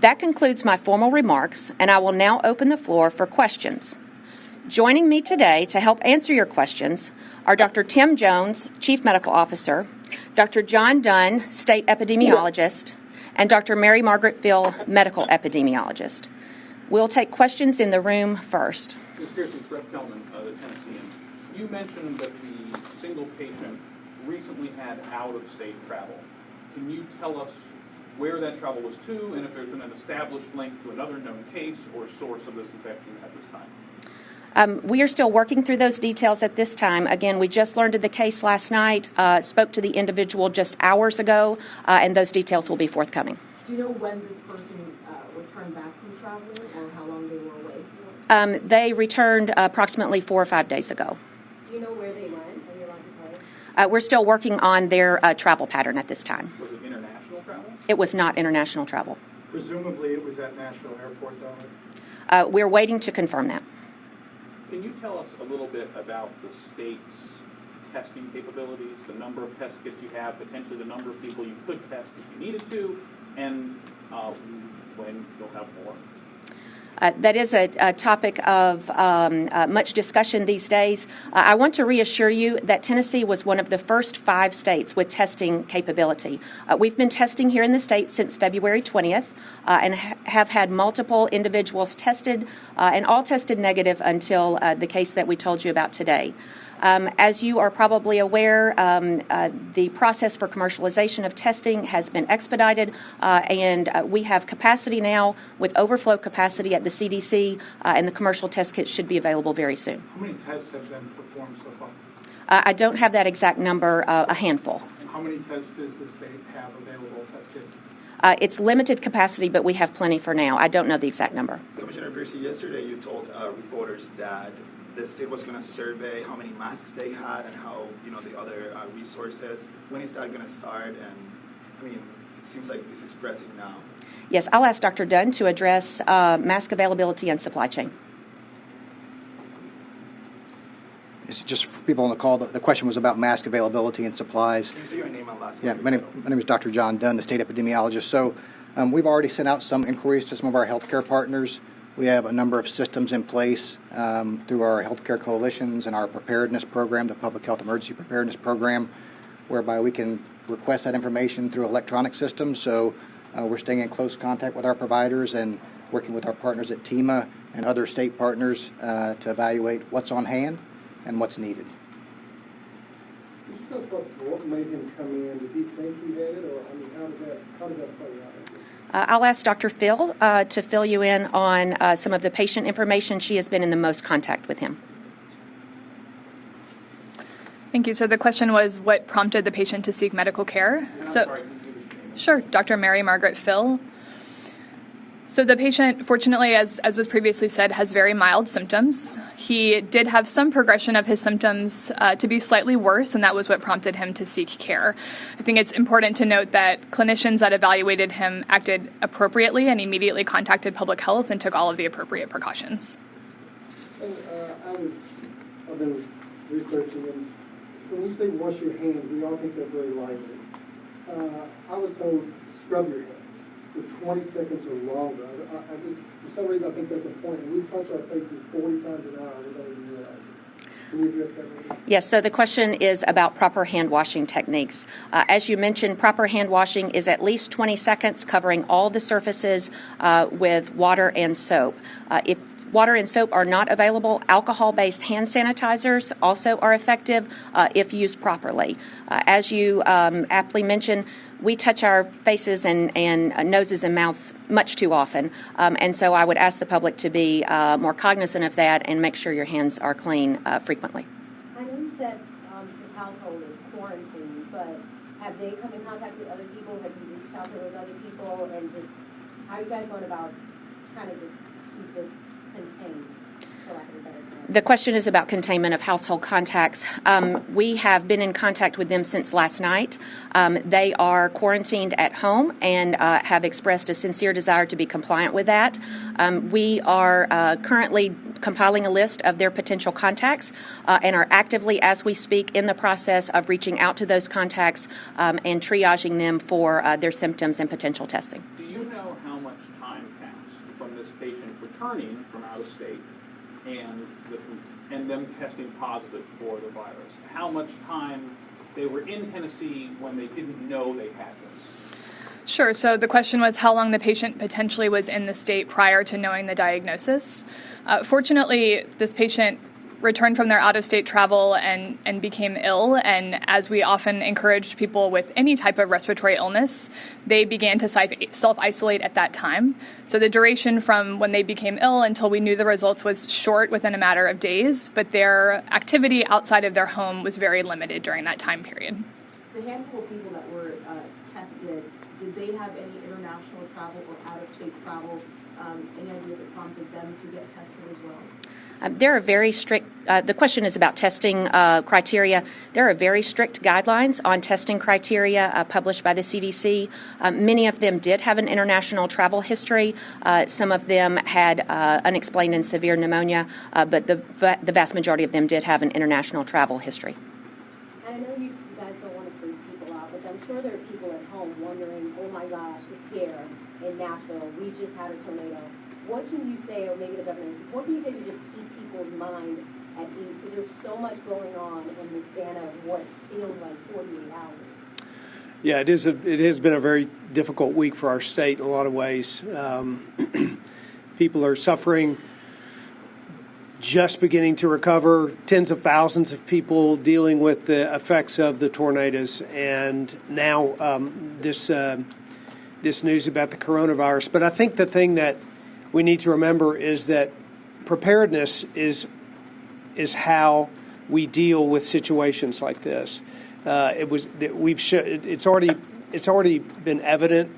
That concludes my formal remarks, and I will now open the floor for questions. Joining me today to help answer your questions are Dr. Tim Jones, Chief Medical Officer, Dr. John Dunn, State Epidemiologist, and Dr. Mary Margaret Phil, Medical Epidemiologist. We'll take questions in the room first. Ms. Piercey, Brett Kelman, the Tennessean. You mentioned that the single patient recently had out-of-state travel. Can you tell us where that travel was to and if there's been an established link to another known case or source of this infection at this time? We are still working through those details at this time. Again, we just learned of the case last night, spoke to the individual just hours ago, and those details will be forthcoming. Do you know when this person returned back from traveling or how long they were away for? They returned approximately 4 or 5 days ago. Do you know where they went? Are you allowed to tell us? We're still working on their travel pattern at this time. Was it international travel? It was not international travel. Presumably it was at Nashville Airport, though? We're waiting to confirm that. Can you tell us a little bit about the state's testing capabilities, the number of test kits you have, potentially the number of people you could test if you needed to, and when you'll have more? That is a topic of much discussion these days. I want to reassure you that Tennessee was one of the first 5 states with testing capability. We've been testing here in the state since February 20th and have had multiple individuals tested and all tested negative until the case that we told you about today. As you are probably aware, the process for commercialization of testing has been expedited, and we have capacity now with overflow capacity at the CDC, and the commercial test kits should be available very soon. How many tests have been performed so far? I don't have that exact number, a handful. And how many tests does the state have available, test kits? It's limited capacity, but we have plenty for now. I don't know the exact number. Commissioner Piercey, yesterday you told reporters that the state was going to survey how many masks they had and how, the other resources. When is that going to start? And, it seems like this is pressing now. Yes, I'll ask Dr. Dunn to address mask availability and supply chain. It's just for people on the call, the question was about mask availability and supplies. Can you say your name and last name? Yeah, my name is Dr. John Dunn, the state epidemiologist. So we've already sent out some inquiries to some of our healthcare partners. We have a number of systems in place through our healthcare coalitions and our preparedness program, the Public Health Emergency Preparedness Program, whereby we can request that information through electronic systems. So we're staying in close contact with our providers and working with our partners at TEMA and other state partners to evaluate what's on hand and what's needed. Could you tell us what made him come in? Did he think he had it, or how did that play out? I'll ask Dr. Phil to fill you in on some of the patient information. She has been in the most contact with him. Thank you. So the question was, what prompted the patient to seek medical care? Sure, Dr. Mary Margaret Phil. So the patient, fortunately, as was previously said, has very mild symptoms. He did have some progression of his symptoms to be slightly worse, and that was what prompted him to seek care. I think it's important to note that clinicians that evaluated him acted appropriately and immediately contacted public health and took all of the appropriate precautions. And I've been researching, and when you say wash your hands, we all think that very lightly. I was told scrub your hands for 20 seconds or longer. I just, for some reason, I think that's important. We touch our faces 40 times an hour. We don't even realize it. Can you address that, maybe? Yes, so the question is about proper hand washing techniques. As you mentioned, proper hand washing is at least 20 seconds, covering all the surfaces with water and soap. If water and soap are not available, alcohol-based hand sanitizers also are effective if used properly. As you aptly mentioned, we touch our faces and noses and mouths much too often, and so I would ask the public to be more cognizant of that and make sure your hands are clean frequently. I know you said his household is quarantined, but have they come in contact with other people? Have you reached out to those other people? And just how are you guys going about trying to just keep this contained, for lack of a better term? The question is about containment of household contacts. We have been in contact with them since last night. They are quarantined at home and have expressed a sincere desire to be compliant with that. We are currently compiling a list of their potential contacts and are actively, as we speak, in the process of reaching out to those contacts and triaging them for their symptoms and potential testing. Do you know how much time from this patient returning from out of state and them testing positive for the virus? How much time they were in Tennessee when they didn't know they had this? Sure. So the question was how long the patient potentially was in the state prior to knowing the diagnosis. Fortunately, this patient returned from their out-of-state travel and became ill. And as we often encourage people with any type of respiratory illness, they began to self-isolate at that time. So the duration from when they became ill until we knew the results was short, within a matter of days, but their activity outside of their home was very limited during that time period. The handful of people that were tested, did they have any international travel or out-of-state travel? Any ideas that prompted them to get tested as well? There are very strict, the question is about testing criteria. There are very strict guidelines on testing criteria published by the CDC. Many of them did have an international travel history. Some of them had unexplained and severe pneumonia, but the vast majority of them did have an international travel history. And I know you guys don't want to freak people out, but I'm sure there are people at home wondering, oh my gosh, it's here in Nashville. We just had a tornado. What can you say, or maybe the governor, what can you say to just keep people's mind at ease? Because there's so much going on in the span of what feels like 48 hours. Yeah, it has been a very difficult week for our state in a lot of ways. People are suffering, just beginning to recover, tens of thousands of people dealing with the effects of the tornadoes, and now this news about the coronavirus. But I think the thing that we need to remember is that preparedness is how we deal with situations like this. It's already been evident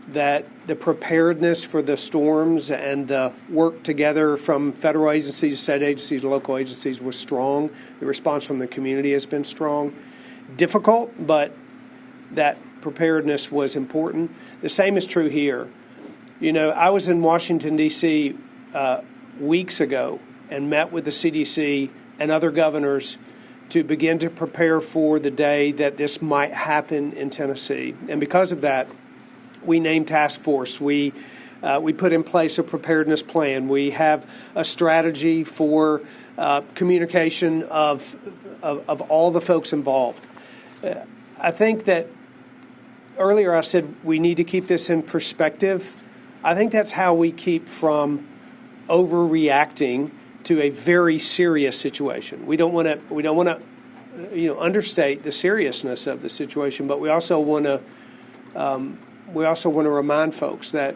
that the preparedness for the storms and the work together from federal agencies, state agencies, local agencies was strong. The response from the community has been strong. Difficult, but that preparedness was important. The same is true here. You know, I was in Washington, D.C. Weeks ago and met with the CDC and other governors to begin to prepare for the day that this might happen in Tennessee. And because of that, we named task force. We put in place a preparedness plan. We have a strategy for communication of all the folks involved. I think that earlier I said we need to keep this in perspective. I think that's how we keep from overreacting to a very serious situation. We don't want to understate the seriousness of the situation, but we also want to remind folks that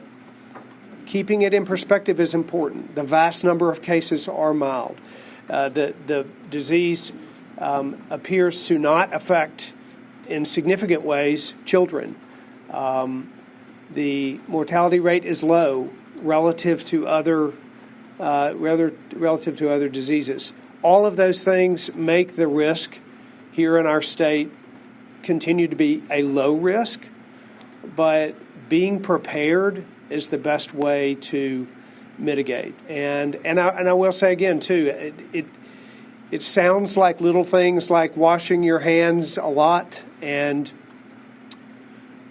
keeping it in perspective is important. The vast number of cases are mild. The disease appears to not affect in significant ways children. The mortality rate is low relative to other diseases. All of those things make the risk here in our state continue to be a low risk, but being prepared is the best way to mitigate. And I will say again too, it sounds like little things like washing your hands a lot and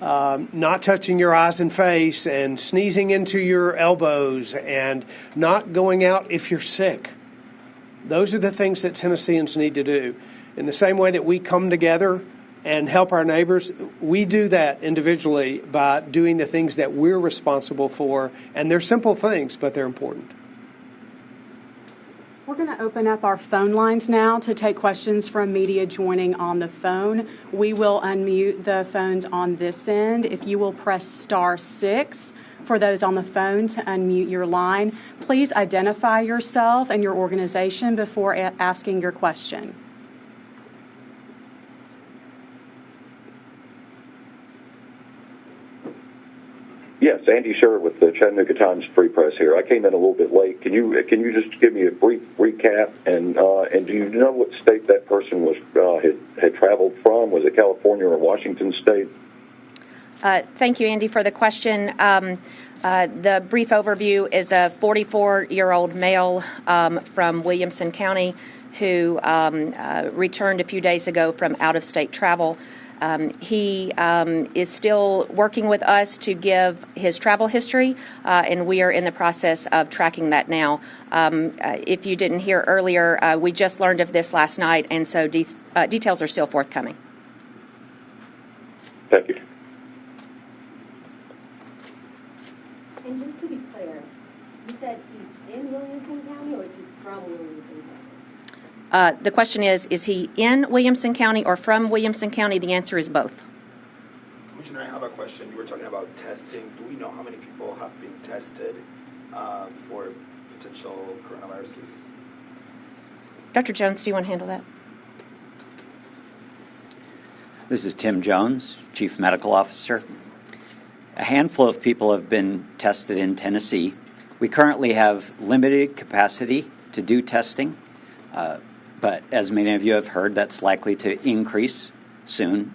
not touching your eyes and face and sneezing into your elbows and not going out if you're sick. Those are the things that Tennesseans need to do. In the same way that we come together and help our neighbors, we do that individually by doing the things that we're responsible for. And they're simple things, but they're important. We're going to open up our phone lines now to take questions from media joining on the phone. We will unmute the phones on this end. If you will press *6 for those on the phone to unmute your line. Please identify yourself and your organization before asking your question. Yes, Andy Sherritt with the Chattanooga Times Free Press here. I came in a little bit late. Can you just give me a brief recap? And do you know what state that person was had traveled from? Was it California or Washington State? Thank you, Andy, for the question. The brief overview is a 44-year-old male from Williamson County who returned a few days ago from out-of-state travel. He is still working with us to give his travel history, and we are in the process of tracking that now. If you didn't hear earlier, we just learned of this last night, and so details are still forthcoming. Thank you. And just to be clear, you said he's in Williamson County or is he from Williamson County? The question is he in Williamson County or from Williamson County? The answer is both. Commissioner, I have a question. You were talking about testing. Do we know how many people have been tested for potential coronavirus cases? Dr. Jones, do you want to handle that? This is Tim Jones, Chief Medical Officer. A handful of people have been tested in Tennessee. We currently have limited capacity to do testing, but as many of you have heard, that's likely to increase soon.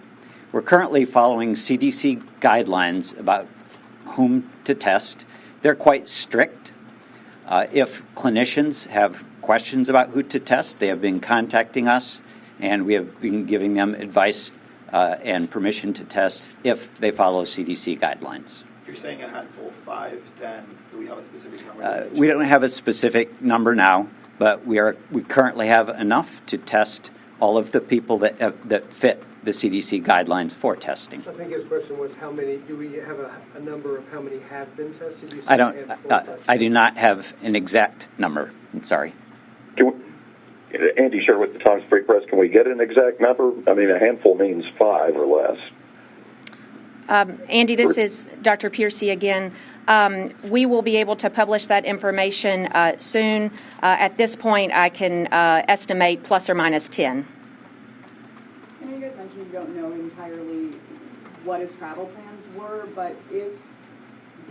We're currently following CDC guidelines about whom to test. They're quite strict. If clinicians have questions about who to test, they have been contacting us, and we have been giving them advice and permission to test if they follow CDC guidelines. You're saying a handful, 5, 10. Do we have a specific number? We don't have a specific number now, but we currently have enough to test all of the people that fit the CDC guidelines for testing. I think his question was how many. Do we have a number of how many have been tested? You said I do not have an exact number. I'm sorry. Andy Sher with the Times Free Press. Can we get an exact number? I mean, a handful means 5 or less. Andy, this is Dr. Piercey again. We will be able to publish that information soon. At this point, I can estimate plus or minus 10. I know you guys mentioned you don't know entirely what his travel plans were, but if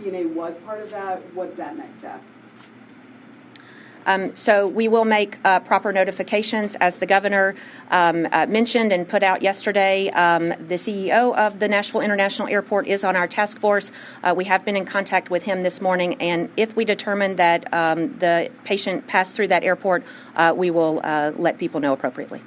BNA was part of that, what's that next step? So we will make proper notifications, as the governor mentioned and put out yesterday. The CEO of the Nashville International Airport is on our task force. We have been in contact with him this morning, and if we determine that the patient passed through that airport, we will let people know appropriately.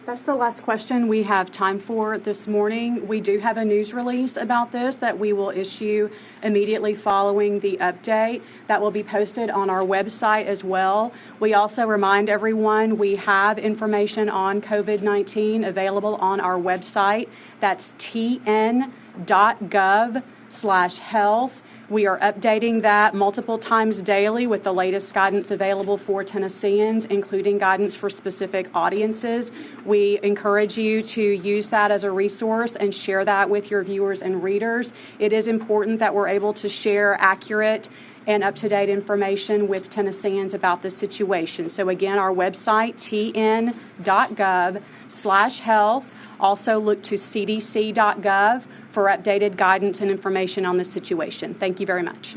That's the last question we have time for this morning. We do have a news release about this that we will issue immediately following the update. That will be posted on our website as well. We also remind everyone we have information on COVID-19 available on our website. That's tn.gov/health. We are updating that multiple times daily with the latest guidance available for Tennesseans, including guidance for specific audiences. We encourage you to use that as a resource and share that with your viewers and readers. It is important that we're able to share accurate and up-to-date information with Tennesseans about the situation. So again, our website, tn.gov/health. Also look to cdc.gov for updated guidance and information on this situation. Thank you very much.